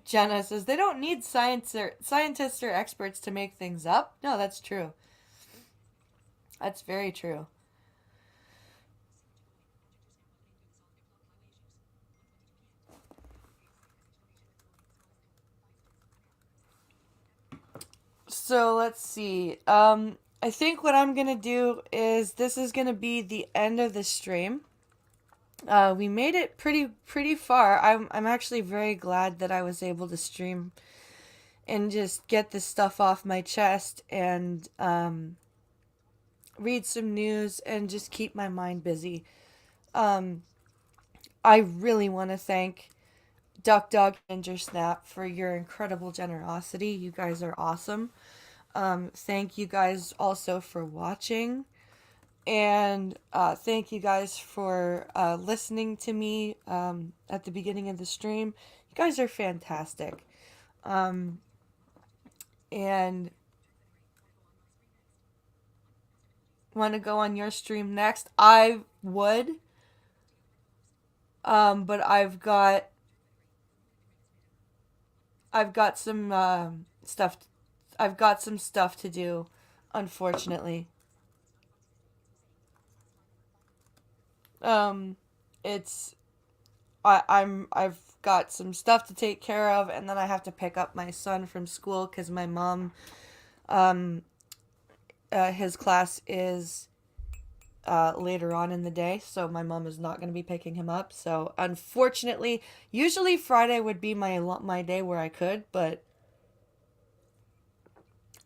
Jenna says they don't need scientists or experts to make things up. No, that's true. That's very true. So let's see. I think what I'm gonna do is this is gonna be the end of the stream. We made it pretty far. I'm actually very glad that I was able to stream and just get this stuff off my chest and read some news and just keep my mind busy. I really want to thank Duck Dog and Ginger Snap for your incredible generosity. You guys are awesome. Thank you guys also for watching. And thank you guys for listening to me at the beginning of the stream. You guys are fantastic. And want to go on your stream next? I would. But I've got some stuff. I've got some stuff to do, unfortunately. I've got some stuff to take care of, and then I have to pick up my son from school because my mom, his class is later on in the day, so my mom is not going to be picking him up. So unfortunately, usually Friday would be my day where I could, but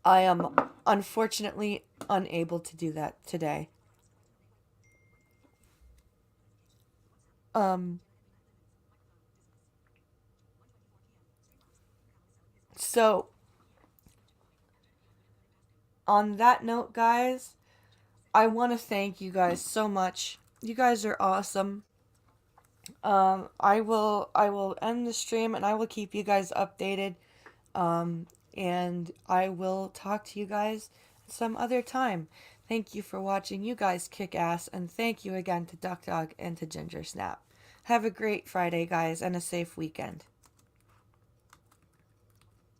I am unfortunately unable to do that today. So on that note, guys, I want to thank you guys so much. You guys are awesome. I will end the stream and I will keep you guys updated. And I will talk to you guys some other time. Thank you for watching. You guys kick ass, and thank you again to Duck Dog and to Ginger Snap. Have a great Friday, guys, and a safe weekend.